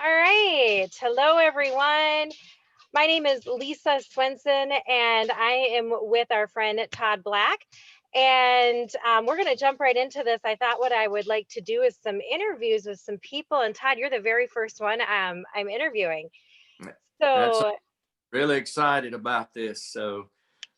All right. Hello, everyone. My name is Lisa Swenson, and I am with our friend Todd Black. And we're going to jump right into this. I thought what I would like to do is some interviews with some people. And Todd, you're the very first one I'm interviewing. That's So really excited about this. So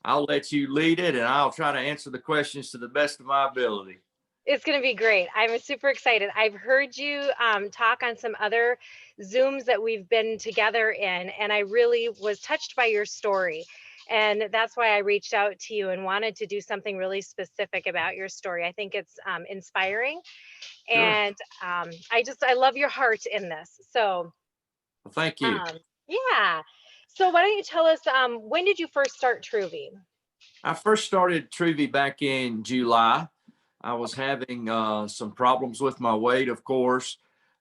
I'll let you lead it and I'll try to answer the questions to the best of my ability. it's going to be great. I'm super excited. I've heard you talk on some other Zooms that we've been together in, and I really was touched by your story. And that's why I reached out to you and wanted to do something really specific about your story. I think it's inspiring, Sure. and I love your heart in this. So, Well, thank you. um, yeah. So, why don't you tell us when did you first start Truvy? I first started Truvy back in July. I was Okay. having some problems with my weight, of course,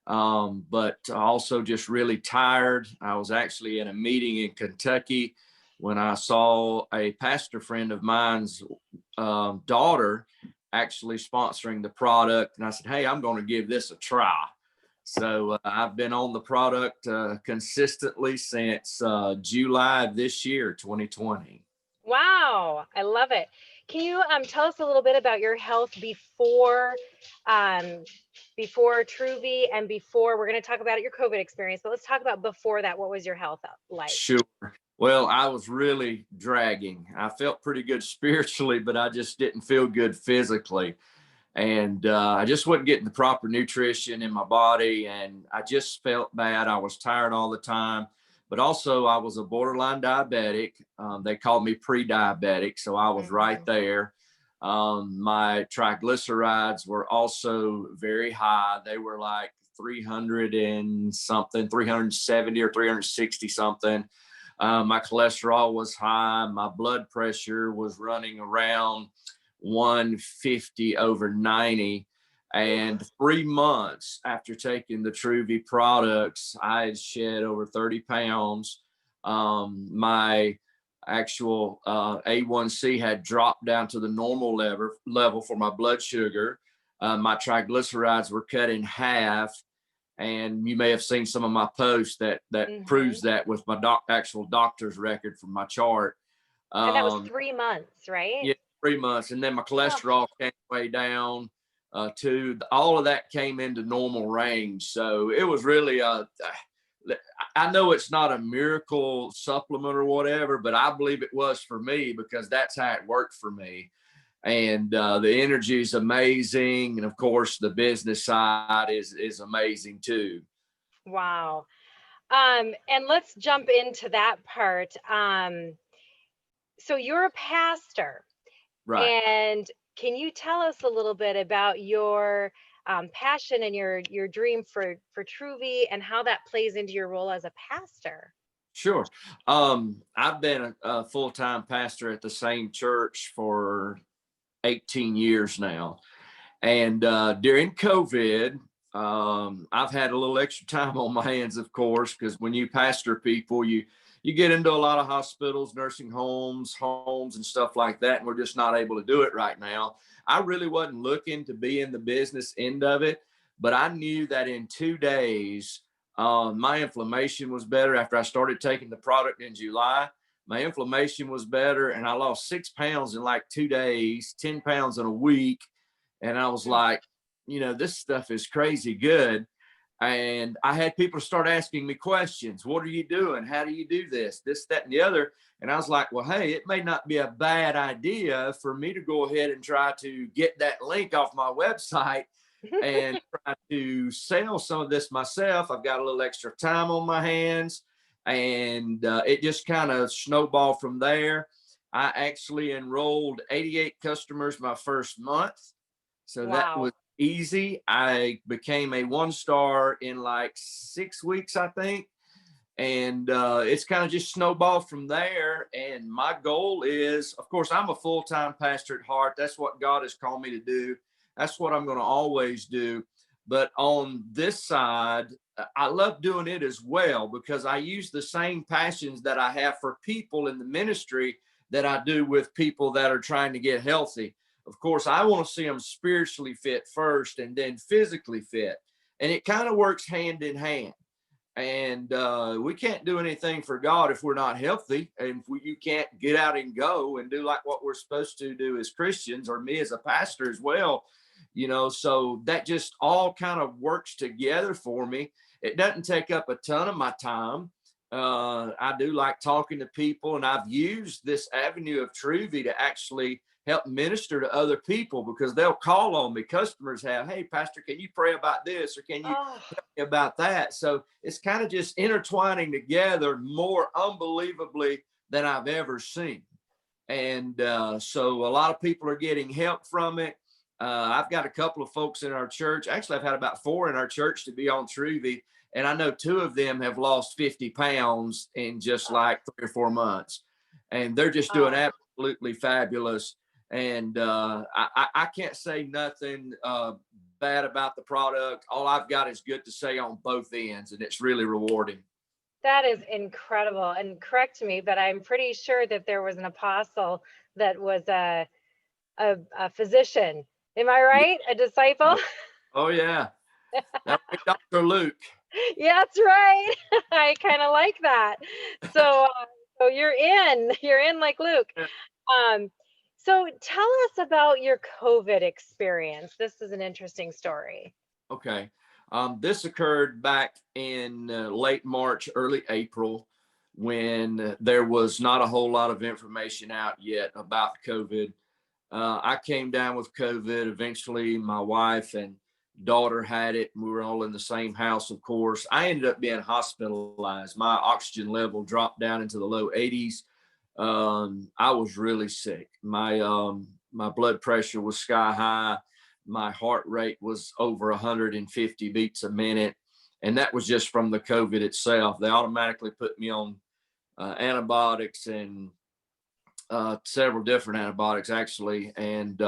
but also just really tired. I was actually in a meeting in Kentucky when I saw a pastor friend of mine's daughter actually sponsoring the product. And I said, hey, I'm going to give this a try. So I've been on the product consistently since July of this year, 2020. Wow, I love it. Can you tell us a little bit about your health um, before Truvy and before we're going to talk about your COVID experience, but let's talk about before that. What was your health like? Sure. Well, I was really dragging. I felt pretty good spiritually, but I just didn't feel good physically. And I just wasn't getting the proper nutrition in my body. And I just felt bad. I was tired all the time. But also, I was a borderline diabetic. They called me pre diabetic. So I was right Mhm. there. My triglycerides were also very high. They were like 300 and something, 370 or 360 something. My cholesterol was high. My blood pressure was running around 150 over 90. And 3 months after taking the Truvy products, I had shed over 30 pounds. My actual A1C had dropped down to the normal level for my blood sugar. My triglycerides were cut in half, and you may have seen some of my posts that Mhm. proves that with my actual doctor's record from my chart. And that was Um, 3 months, right? yeah, 3 months, and then my Oh, cholesterol came way down too. All of that came into normal range, so it was really I know it's not a miracle supplement or whatever, but I believe it was for me because that's how it worked for me. And the energy is amazing, and of course, the business side is amazing too. wow. And let's jump into that part. So you're a pastor. Right. And can you tell us a little bit about your passion and your dream for Truvy and how that plays into your role as a pastor? Sure. I've been a full-time pastor at the same church for 18 years now. And during COVID, I've had a little extra time on my hands, of course, because when you pastor people, you get into a lot of hospitals, nursing homes, and stuff like that, and we're just not able to do it right now. I really wasn't looking to be in the business end of it, but I knew that in 2 days, my inflammation was better after I started taking the product in July. My inflammation was better, and I lost 6 pounds in like 2 days, 10 pounds in a week. And I was Mm. like, this stuff is crazy good. And I had people start asking me questions. What are you doing? How do you do this, that, and the other? And I was like, well, hey, it may not be a bad idea for me to go ahead and try to get that link off my website and try to sell some of this myself. I've got a little extra time on my hands. And it just kind of snowballed from there. I actually enrolled 88 customers my first month. So that Wow. was easy. I became a 1 star in like 6 weeks, I think. And it's kind of just snowballed from there. And my goal is, of course, I'm a full time pastor at heart. That's what God has called me to do. That's what I'm going to always do. But on this side, I love doing it as well because I use the same passions that I have for people in the ministry that I do with people that are trying to get healthy. Of course, I want to see them spiritually fit first and then physically fit. And it kind of works hand in hand. And we can't do anything for God if we're not healthy. And if you can't get out and go and do like what we're supposed to do as Christians, or me as a pastor as well, so that just all kind of works together for me. It doesn't take up a ton of my time. I do like talking to people, and I've used this avenue of Truvy to actually help minister to other people, because they'll call on me. Customers have, hey, Pastor, can you pray about this? Or can you help me about that? So it's kind of just intertwining together more unbelievably than I've ever seen. And so a lot of people are getting help from it. I've got a couple of folks in our church. Actually, I've had about 4 in our church to be on Truvy. And I know 2 of them have lost 50 pounds in just like 3 or 4 months. And they're just doing absolutely fabulous. And I can't say nothing bad about the product. All I've got is good to say on both ends, and it's really rewarding. That is incredible. And correct me, but I'm pretty sure that there was an apostle that was a physician. Am I right? A disciple? Oh yeah. That would be Dr. Luke. Yeah, that's right. I kind of like that. So you're in like Luke. So tell us about your COVID experience. This is an interesting story. Okay. This occurred back in late March, early April, when there was not a whole lot of information out yet about COVID. I came down with COVID. Eventually, my wife and daughter had it. We were all in the same house, of course. I ended up being hospitalized. My oxygen level dropped down into the low 80s. I was really sick. My blood pressure was sky high. My heart rate was over 150 beats a minute. And that was just from the COVID itself. They automatically put me on antibiotics, and several different antibiotics actually, and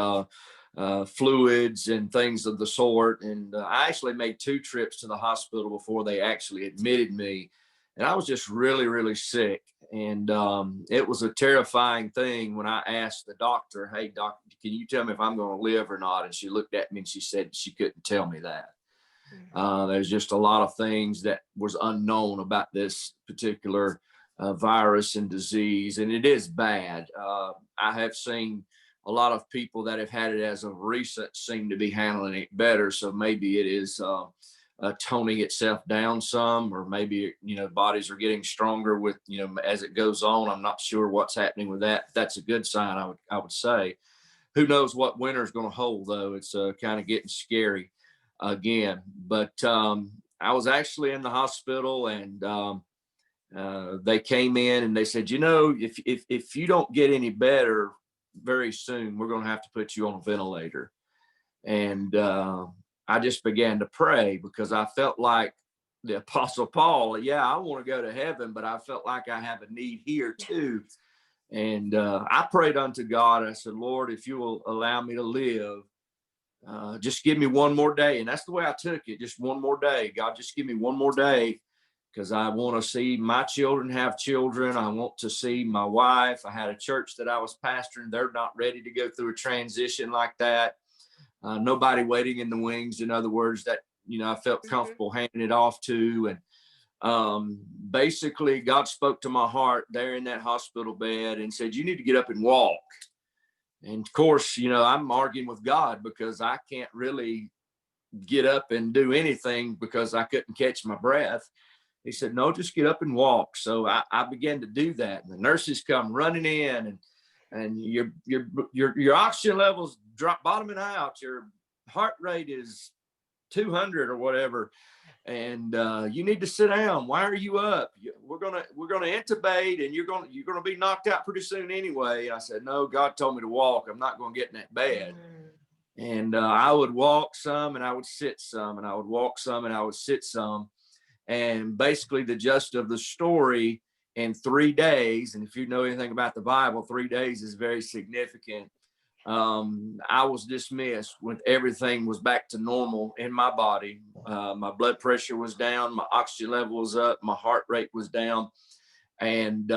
fluids and things of the sort. And I actually made 2 trips to the hospital before they actually admitted me. And I was just really, really sick. And it was a terrifying thing when I asked the doctor, hey, doctor, can you tell me if I'm going to live or not? And she looked at me and she said she couldn't tell me that. There's just a lot of things that was unknown about this particular virus and disease. And it is bad. I have seen a lot of people that have had it as of recent seem to be handling it better. So maybe it is toning itself down some, or maybe, bodies are getting stronger with, as it goes on. I'm not sure what's happening with that. That's a good sign, I would say. Who knows what winter is going to hold, though. It's kind of getting scary again. But I was actually in the hospital, and they came in and they said, if you don't get any better very soon, we're going to have to put you on a ventilator. And I just began to pray, because I felt like the Apostle Paul. Yeah, I want to go to heaven, but I felt like I have a need here too. And I prayed unto God. I said, Lord, if you will allow me to live, just give me one more day. And that's the way I took it. Just one more day. God, just give me one more day, because I want to see my children have children. I want to see my wife. I had a church that I was pastoring. They're not ready to go through a transition like that. Nobody waiting in the wings. In other words, that, I felt comfortable handing it off to. And basically God spoke to my heart there in that hospital bed and said, you need to get up and walk. And of course, I'm arguing with God, because I can't really get up and do anything because I couldn't catch my breath. He said, no, just get up and walk. So I began to do that. And the nurses come running in, and your oxygen levels drop bottoming out. Your heart rate is 200 or whatever. And you need to sit down. Why are you up? We're gonna intubate, and you're gonna be knocked out pretty soon anyway. And I said, no, God told me to walk. I'm not gonna get in that bed. And I would walk some, and I would sit some, and I would walk some, and I would sit some. And basically the gist of the story, in 3 days, and if you know anything about the Bible, 3 days is very significant. I was dismissed when everything was back to normal in my body. My blood pressure was down, my oxygen level was up, my heart rate was down. And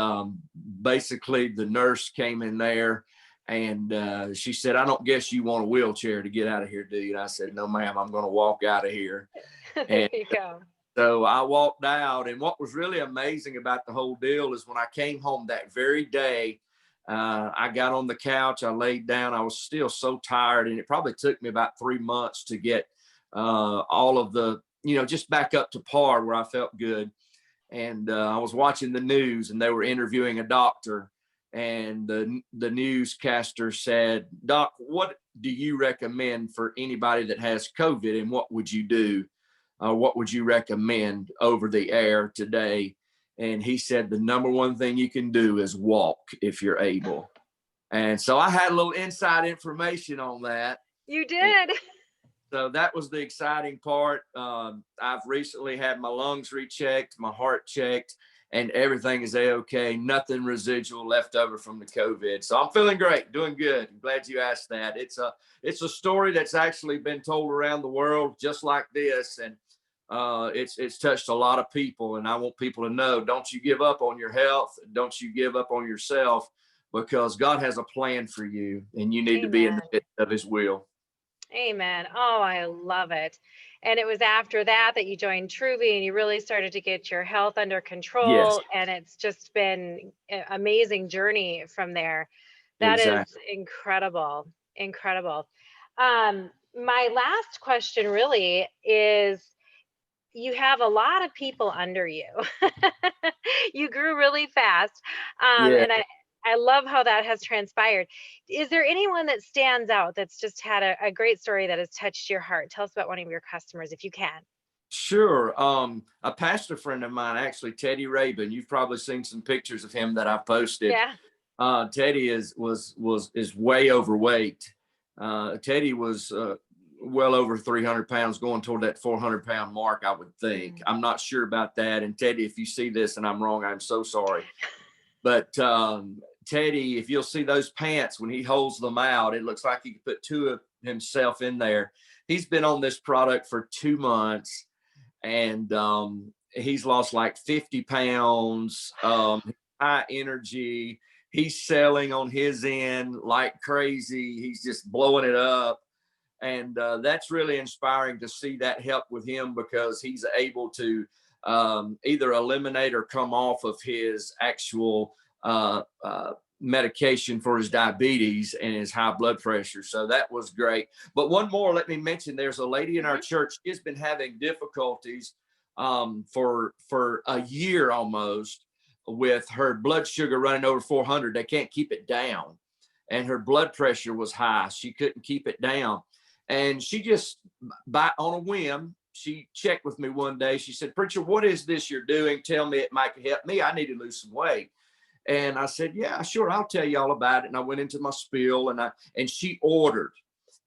basically the nurse came in there, and she said, I don't guess you want a wheelchair to get out of here, do you? And I said, no, ma'am, I'm going to walk out of here. There you go. So I walked out, and what was really amazing about the whole deal is when I came home that very day, I got on the couch, I laid down, I was still so tired, and it probably took me about 3 months to get all of the, just back up to par where I felt good. And I was watching the news, and they were interviewing a doctor, and the newscaster said, "Doc, what do you recommend for anybody that has COVID, and what would you do? What would you recommend over the air today?" And he said, "The number one thing you can do is walk if you're able." And so I had a little inside information on that. You did. So that was the exciting part. I've recently had my lungs rechecked, my heart checked, and everything is A-OK. Nothing residual left over from the COVID. So I'm feeling great, doing good. I'm glad you asked that. It's a story that's actually been told around the world just like this. And it's touched a lot of people. And I want people to know, don't you give up on your health. Don't you give up on yourself, because God has a plan for you, and you need to be in the midst of his will. Amen. Oh, I love it. And it was after that that you joined Truvy and you really started to get your health under Yes, control. And it's just been an amazing journey from there. That is exactly. incredible. Incredible. My last question really is, you have a lot of people under you. You grew really fast. Yeah. And I love how that has transpired. Is there anyone that stands out that's just had a great story that has touched your heart? Tell us about one of your customers if you can. Sure. A pastor friend of mine, actually, Teddy Rabin. You've probably seen some pictures of him that I posted. Yeah. Teddy is way overweight. Teddy was well over 300 pounds, going toward that 400-pound mark, I would think. I'm not sure about that. And Teddy, if you see this and I'm wrong, I'm so sorry. But Teddy, if you'll see those pants when he holds them out, it looks like he could put two of himself in there. He's been on this product for 2 months, and he's lost like 50 pounds, high energy. He's selling on his end like crazy. He's just blowing it up. And that's really inspiring to see that help with him, because he's able to either eliminate or come off of his actual medication for his diabetes and his high blood pressure. So that was great. But one more, let me mention, there's a lady in our church. She's been having difficulties for a year almost, with her blood sugar running over 400. They can't keep it down. And her blood pressure was high. She couldn't keep it down. And she just, on a whim, she checked with me one day. She said, "Preacher, what is this you're doing? Tell me, it might help me. I need to lose some weight." And I said, "Yeah, sure, I'll tell you all about it." And I went into my spiel, and she ordered.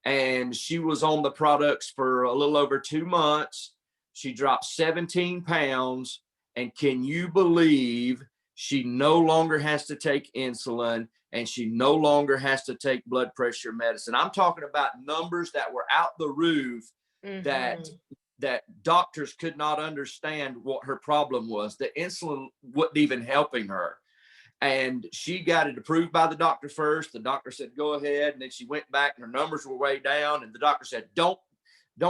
And she was on the products for a little over 2 months. She dropped 17 pounds. And can you believe she no longer has to take insulin, and she no longer has to take blood pressure medicine? I'm talking about numbers that were out the roof, that doctors could not understand what her problem was. The insulin wasn't even helping her. And she got it approved by the doctor first. The doctor said, "Go ahead." And then she went back and her numbers were way down. And the doctor said, don't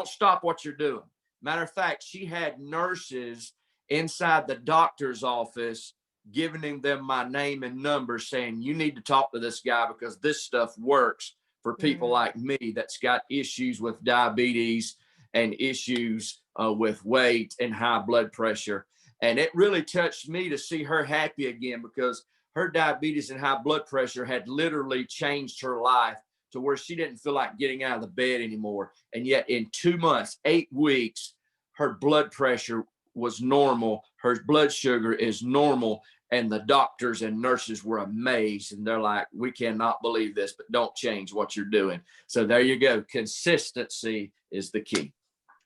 stop what you're doing. Matter of fact, she had nurses inside the doctor's office giving them my name and number, saying, "You need to talk to this guy, because this stuff works for people like me that's got issues with diabetes and issues with weight and high blood pressure." And it really touched me to see her happy again, because her diabetes and high blood pressure had literally changed her life to where she didn't feel like getting out of the bed anymore. And yet in 2 months, 8 weeks, her blood pressure was normal. Her blood sugar is normal. And the doctors and nurses were amazed. And they're like, "We cannot believe this, but don't change what you're doing." So there you go. Consistency is the key.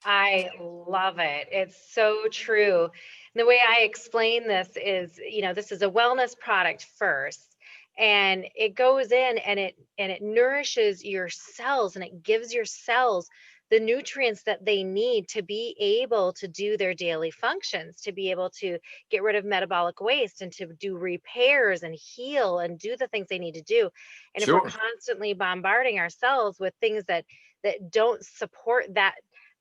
I love it. It's so true. The way I explain this is, this is a wellness product first, and it goes in and it nourishes your cells, and it gives your cells the nutrients that they need to be able to do their daily functions, to be able to get rid of metabolic waste and to do repairs and heal and do the things they need to do. And if we're Sure. constantly bombarding ourselves with things that don't support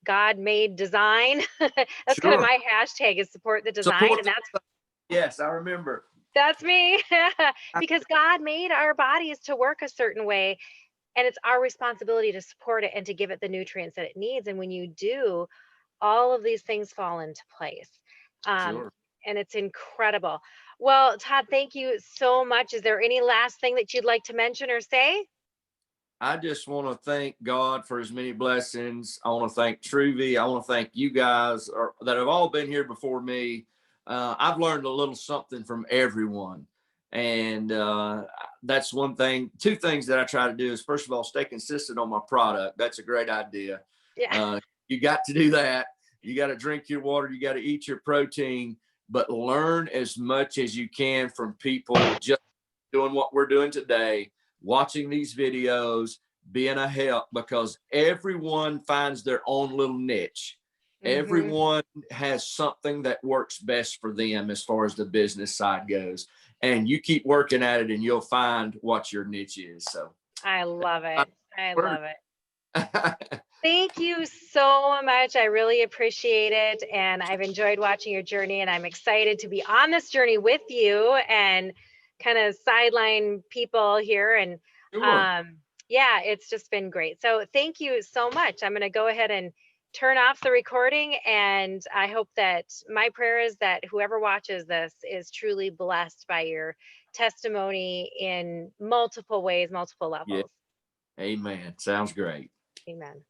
God made design. That's kind of Sure. my hashtag, is support the design. Support And the, yes, I remember. that's me. Because God made our bodies to work a certain way, and it's our responsibility to support it and to give it the nutrients that it needs. And when you do, all of these things fall into place. Um, Sure. and it's incredible. Well, Todd, thank you so much. Is there any last thing that you'd like to mention or say? I just want to thank God for his many blessings. I want to thank Truvy. I want to thank you guys that have all been here before me. I've learned a little something from everyone. And that's one thing. Two things that I try to do is, first of all, stay consistent on my product. That's a great idea. Yeah. You got to do that. You got to drink your water. You got to eat your protein, but learn as much as you can from people just doing what we're doing today, watching these videos, being a help, because everyone finds their own little niche. Hmm. Everyone has something that works best for them as far as the business side goes. And you keep working at it and you'll find what your niche is. So I love it. I love it. I Thank you so much. I really appreciate it. And I've enjoyed watching your journey. And I'm excited to be on this journey with you and kind of sideline people here. And sure. um, yeah, it's just been great. So thank you so much. I'm going to go ahead and turn off the recording. And I hope that my prayer is that whoever watches this is truly blessed by your testimony in multiple ways, multiple Yeah. levels. Amen. Sounds great. Amen.